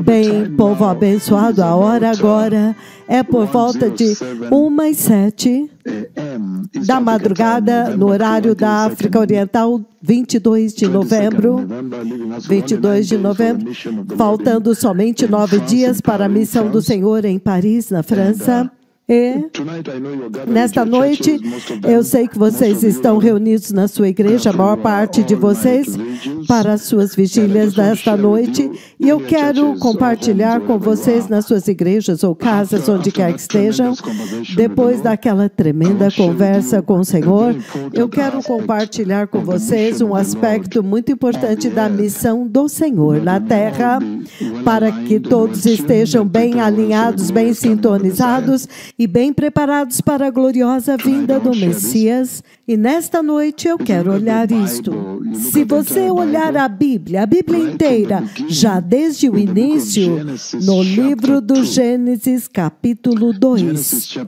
Bem, povo abençoado, a hora agora é por volta de 1h07 da madrugada, no horário da África Oriental, 22 de novembro, faltando somente 9 dias para a missão do Senhor em Paris, na França. E nesta noite, eu sei que vocês estão reunidos na sua igreja, a maior parte de vocês, para as suas vigílias desta noite. E eu quero compartilhar com vocês nas suas igrejas ou casas, onde quer que estejam, depois daquela tremenda conversa com o Senhor, eu quero compartilhar com vocês um aspecto muito importante da missão do Senhor na Terra, para que todos estejam bem alinhados, bem sintonizados e bem preparados para a gloriosa vinda do Messias. E nesta noite eu quero olhar isto. Se você olhar a Bíblia inteira, já desde o início, no livro do Gênesis, capítulo 2.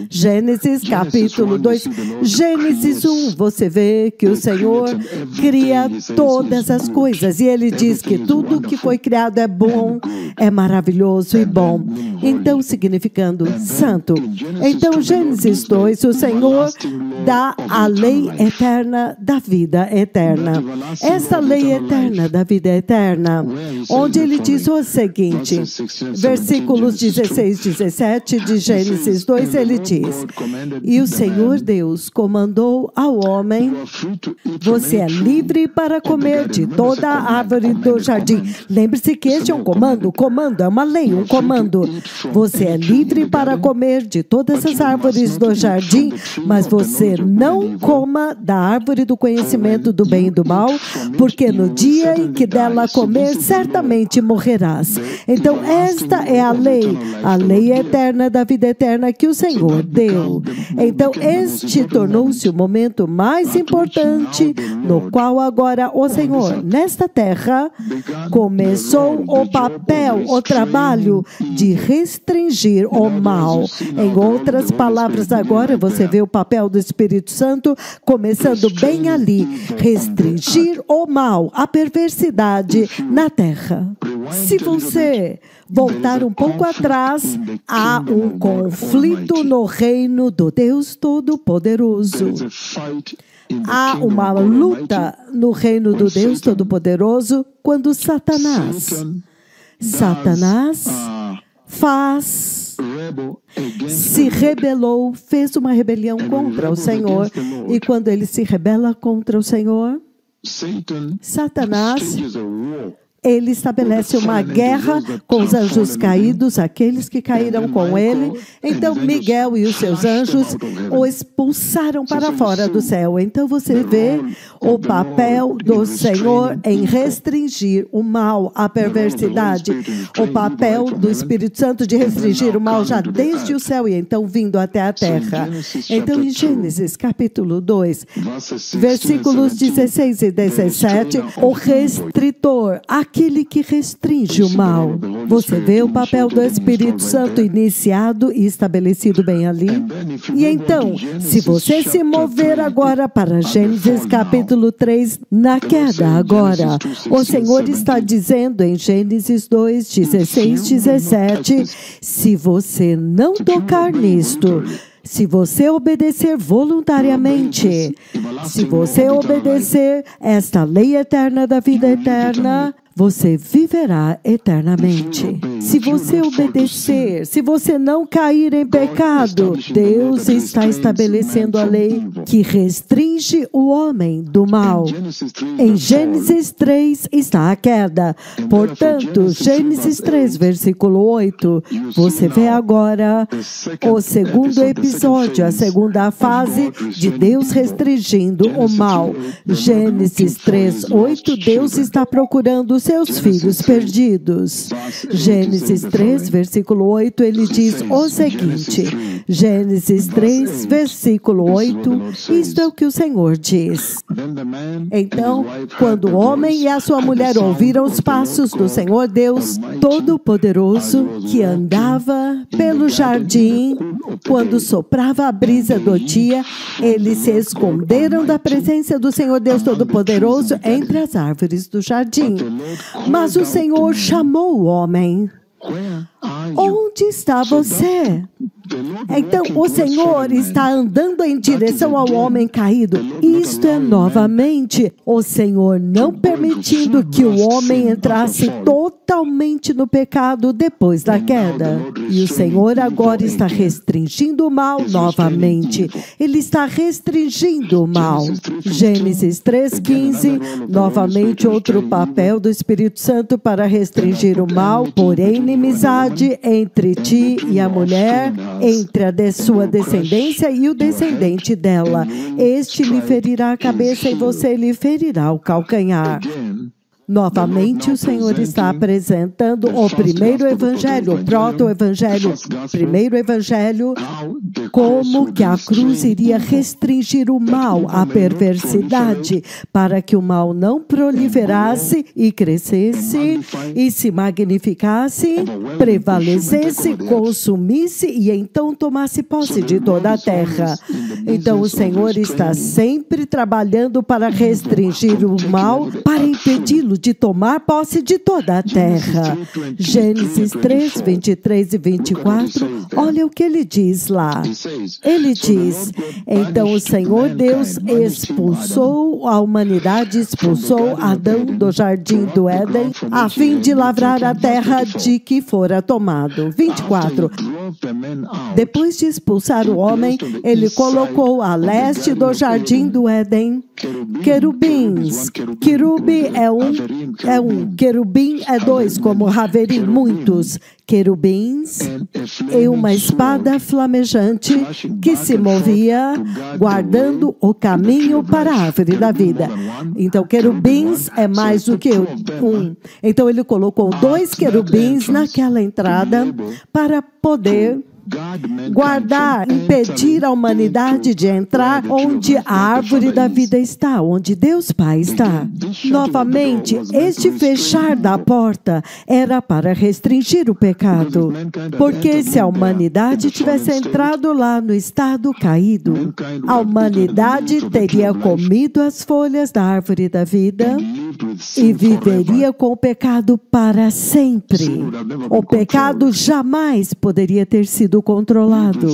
Gênesis, capítulo 2. Gênesis 1, você vê que o Senhor cria todas as coisas. E Ele diz que tudo que foi criado é bom, é maravilhoso e bom. Então, significando santo. Então, Gênesis 2, o Senhor dá a lei eterna da vida eterna. Essa lei eterna da vida eterna, onde Ele diz o seguinte, versículos 16 e 17 de Gênesis 2, Ele diz, e o Senhor Deus comandou ao homem, você é livre para comer de toda a árvore do jardim. Lembre-se que este é um comando, comando é uma lei, um comando. Você é livre para comer de todas as árvores do jardim, mas você não coma da árvore do conhecimento do bem e do mal, porque no dia em que dela comer, certamente morrerás. Então, esta é a lei eterna da vida eterna que o Senhor deu. Então, este tornou-se o momento mais importante no qual agora o Senhor, nesta terra, começou o papel, o trabalho de restringir o mal. Em outras palavras, agora você vê o papel do Espírito Santo começando bem ali, restringir o mal, a perversidade na terra. Se você voltar um pouco atrás, há um conflito no reino do Deus Todo-Poderoso. Há uma luta no reino do Deus Todo-Poderoso quando Satanás se rebelou, fez uma rebelião contra o Senhor. E quando ele se rebela contra o Senhor, Satanás, ele estabelece uma guerra com os anjos caídos, aqueles que caíram com ele. Então, Miguel e os seus anjos o expulsaram para fora do céu. Então, você vê o papel do Senhor em restringir o mal, a perversidade. O papel do Espírito Santo de restringir o mal já desde o céu e então vindo até a terra. Então, em Gênesis, capítulo 2, versículos 16 e 17, o restritor, aquele que restringe o mal. Você vê o papel do Espírito Santo iniciado e estabelecido bem ali. E então, se você se mover agora para Gênesis capítulo 3, na queda agora, o Senhor está dizendo em Gênesis 2, 16, 17, se você não tocar nisto, se você obedecer voluntariamente, se você obedecer esta lei eterna da vida eterna, você viverá eternamente. Se você obedecer, se você não cair em pecado, Deus está estabelecendo a lei que restringe o homem do mal. Em Gênesis 3 está a queda. Portanto, Gênesis 3, versículo 8, você vê agora o segundo episódio, a segunda fase de Deus restringindo o mal. Gênesis 3, 8, Deus está procurando os seus filhos perdidos. Gênesis 3, versículo 8, ele diz o seguinte, Gênesis 3, versículo 8, isto é o que o Senhor diz. Então, quando o homem e a sua mulher ouviram os passos do Senhor Deus Todo-Poderoso, que andava pelo jardim, quando soprava a brisa do dia, eles se esconderam da presença do Senhor Deus Todo-Poderoso entre as árvores do jardim. Mas o Senhor chamou o homem. Onde está você? Então, o Senhor está andando em direção ao homem caído. Isto é novamente o Senhor não permitindo que o homem entrasse totalmente no pecado depois da queda. E o Senhor agora está restringindo o mal novamente. Ele está restringindo o mal. Gênesis 3:15, novamente outro papel do Espírito Santo para restringir o mal, porém inimizade entre ti e a mulher, entre a sua descendência e o descendente dela. Este lhe ferirá a cabeça e você lhe ferirá o calcanhar. Novamente, o Senhor está apresentando o primeiro evangelho, o proto-evangelho, primeiro evangelho, como que a cruz iria restringir o mal, a perversidade, para que o mal não proliferasse e crescesse e se magnificasse, prevalecesse, consumisse e então tomasse posse de toda a terra. Então, o Senhor está sempre trabalhando para restringir o mal, para impedi-lo de tomar posse de toda a terra. Gênesis 3, 23 e 24, olha o que ele diz lá. Ele diz, então o Senhor Deus expulsou a humanidade, expulsou Adão do jardim do Éden, a fim de lavrar a terra de que fora tomado. 24. Depois de expulsar o homem, ele colocou a leste do jardim do Éden querubins. Querube é um, querubim é dois, como haverim, muitos. Querubins e uma espada flamejante que se movia, guardando o caminho para a árvore da vida. Então, querubins é mais do que um. Então, ele colocou 2 querubins naquela entrada para poder guardar, impedir a humanidade de entrar onde a árvore da vida está, onde Deus Pai está. Novamente, este fechar da porta era para restringir o pecado, porque se a humanidade tivesse entrado lá no estado caído, a humanidade teria comido as folhas da árvore da vida e viveria com o pecado para sempre. O pecado jamais poderia ter sido controlado.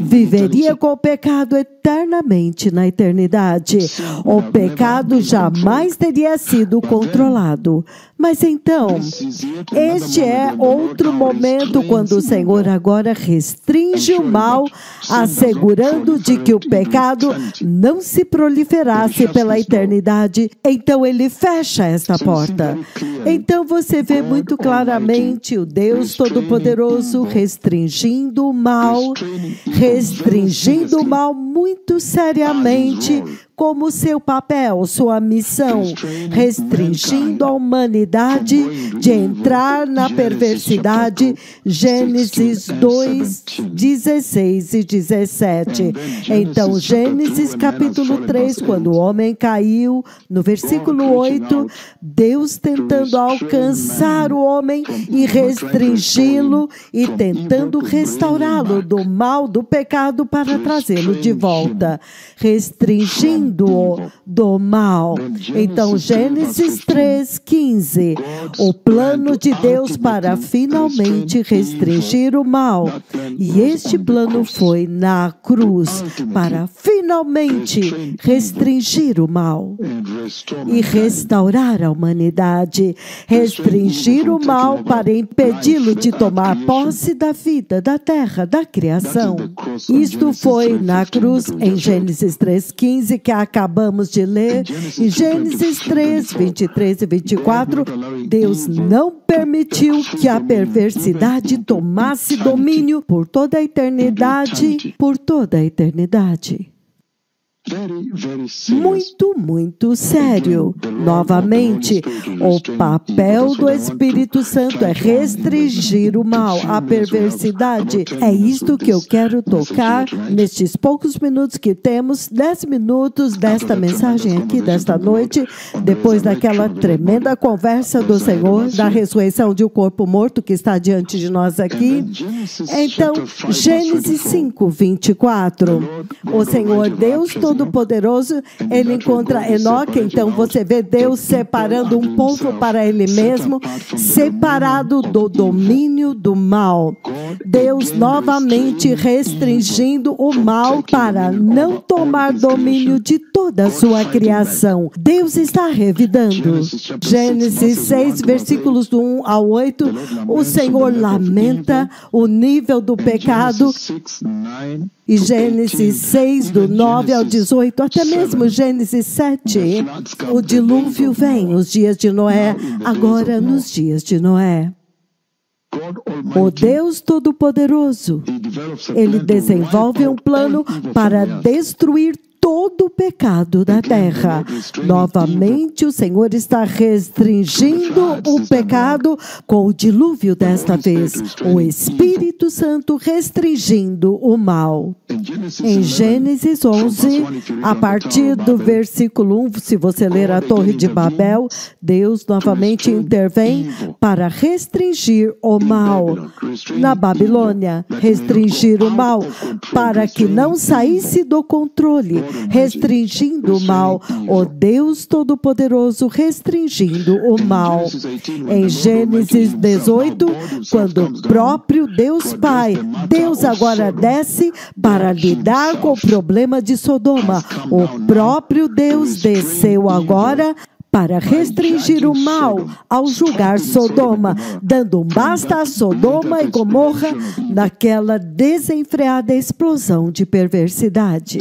Viveria com o pecado eternamente na eternidade. O pecado jamais teria sido controlado. Mas então, este é outro momento quando o Senhor agora restringe o mal, assegurando de que o pecado não se proliferasse pela eternidade. Então ele fecha esta porta. Então você vê muito claramente o Deus Todo-Poderoso restringindo o mal muito seriamente, como seu papel, sua missão, restringindo a humanidade de entrar na perversidade. Gênesis 2, 16 e 17. Então, Gênesis capítulo 3, quando o homem caiu, no versículo 8, Deus tentando alcançar o homem e restringi-lo e tentando restaurá-lo do mal, do pecado, para trazê-lo de volta. Restringindo do mal. Então, Gênesis 3:15, o plano de Deus para finalmente restringir o mal. E este plano foi na cruz para finalmente restringir o mal e restaurar a humanidade. Restringir o mal para impedi-lo de tomar posse da vida, da terra, da criação. Isto foi na cruz em Gênesis 3:15 que acabamos de ler. Em Gênesis 3, 23 e 24, Deus não permitiu que a perversidade tomasse domínio por toda a eternidade, por toda a eternidade. Muito, muito sério. Novamente, o papel do Espírito Santo é restringir o mal, a perversidade. É isto que eu quero tocar nestes poucos minutos que temos, 10 minutos desta mensagem aqui, desta noite, depois daquela tremenda conversa do Senhor, da ressurreição de um corpo morto que está diante de nós aqui. Então, Gênesis 5, 24. O Senhor Deus Todo-Poderoso, ele encontra Enoque. Então você vê Deus separando um povo para ele mesmo, separado do domínio do mal. Deus novamente restringindo o mal para não tomar domínio de toda a sua criação. Deus está revidando. Gênesis 6, versículos do 1 ao 8, o Senhor lamenta o nível do pecado. E Gênesis 6, do 9 ao 18, até mesmo Gênesis 7, o dilúvio vem, os dias de Noé, agora nos dias de Noé. O Deus Todo-Poderoso, ele desenvolve um plano para destruir todo o pecado da terra. Novamente, o Senhor está restringindo o pecado com o dilúvio desta vez. O Espírito Santo restringindo o mal. Em Gênesis 11, a partir do versículo 1, se você ler a Torre de Babel, Deus novamente intervém para restringir o mal. Na Babilônia, restringir o mal para que não saísse do controle, restringindo o mal, o Deus Todo-Poderoso restringindo o mal. Em Gênesis 18, quando o próprio Deus Pai, Deus agora desce para lidar com o problema de Sodoma. O próprio Deus desceu agora para restringir o mal ao julgar Sodoma, dando um basta a Sodoma e Gomorra naquela desenfreada explosão de perversidade.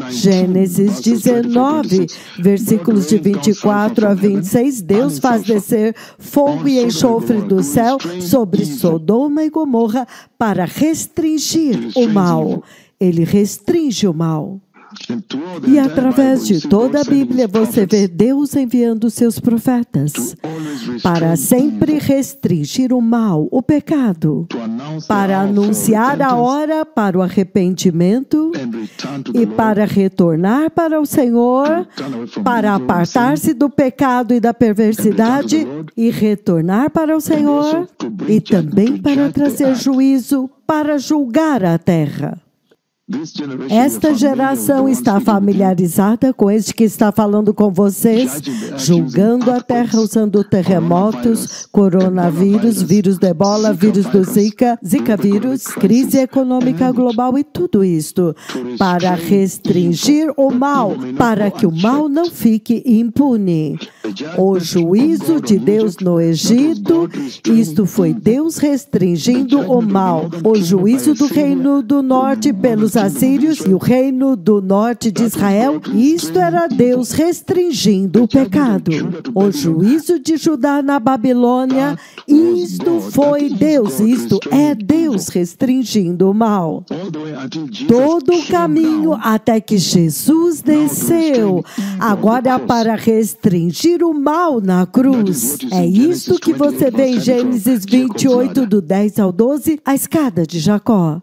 Gênesis 19, versículos de 24 a 26, Deus faz descer fogo e enxofre do céu sobre Sodoma e Gomorra para restringir o mal. Ele restringe o mal. E através de toda a Bíblia você vê Deus enviando seus profetas para sempre restringir o mal, o pecado, para anunciar a hora para o arrependimento e para retornar para o Senhor, para apartar-se do pecado e da perversidade e retornar para o Senhor e também para trazer juízo, para julgar a terra. Esta geração está familiarizada com este que está falando com vocês, julgando a terra usando terremotos, coronavírus, vírus do Ebola, vírus do Zika, Zika vírus, crise econômica global e tudo isto para restringir o mal, para que o mal não fique impune. O juízo de Deus no Egito, isto foi Deus restringindo o mal. O juízo do reino do norte pelos assírios e o reino do norte de Israel, isto era Deus restringindo o pecado. O juízo de Judá na Babilônia, isto foi Deus, isto é Deus restringindo o mal. Todo o caminho até que Jesus desceu, agora para restringir o mal na cruz. É isto que você vê em Gênesis 28, do 10 ao 12, a escada de Jacó.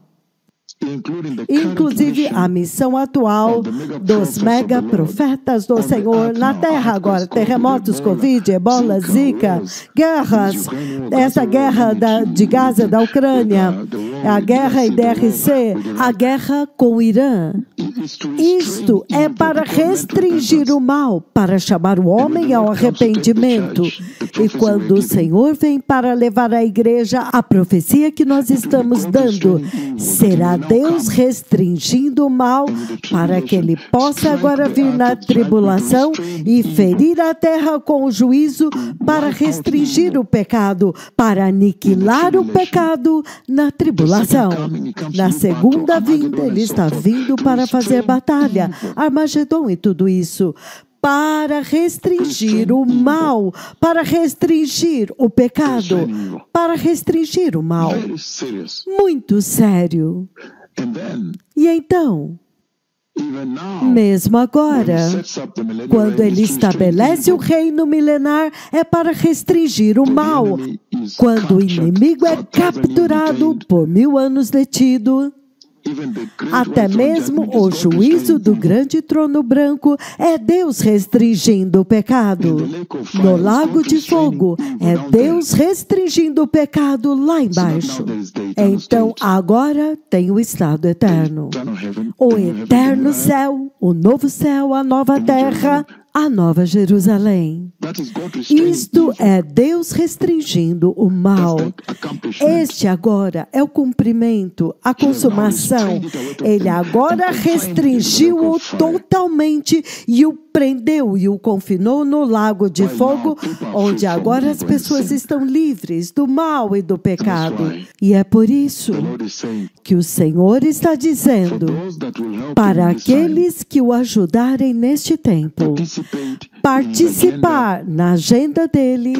Inclusive a missão atual dos mega profetas do Senhor na terra agora, terremotos, Covid, Ebola, Zika, guerras, essa guerra de Gaza, da Ucrânia, a guerra IDRC, a guerra com o Irã. Isto é para restringir o mal, para chamar o homem ao arrependimento. E quando o Senhor vem para levar a igreja, a profecia que nós estamos dando, será Deus restringindo o mal para que ele possa agora vir na tribulação e ferir a terra com o juízo para restringir o pecado, para aniquilar o pecado na tribulação. Na segunda vinda, ele está vindo para fazer batalha, Armagedon e tudo isso, para restringir o mal, para restringir o pecado, para restringir o mal. Muito sério. E então, mesmo agora, quando ele estabelece o reino milenar, é para restringir o mal. Quando o inimigo é capturado por 1000 anos detido, Até mesmo o juízo do grande trono branco é Deus restringindo o pecado. No lago de fogo é Deus restringindo o pecado lá embaixo. Então agora tem o estado eterno. O eterno céu, o novo céu, a nova terra, a nova Jerusalém. Isto é Deus restringindo o mal. Este agora é o cumprimento, a consumação. Ele agora restringiu-o totalmente e o prendeu e o confinou no lago de fogo, onde agora as pessoas estão livres do mal e do pecado. E é por isso que o Senhor está dizendo, para aqueles que o ajudarem neste tempo, participar na agenda dele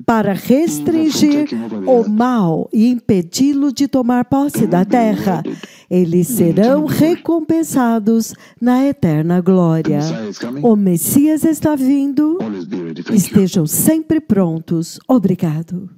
para restringir o mal e impedi-lo de tomar posse da terra, eles serão recompensados na eterna glória. O Messias está vindo. Estejam sempre prontos. Obrigado.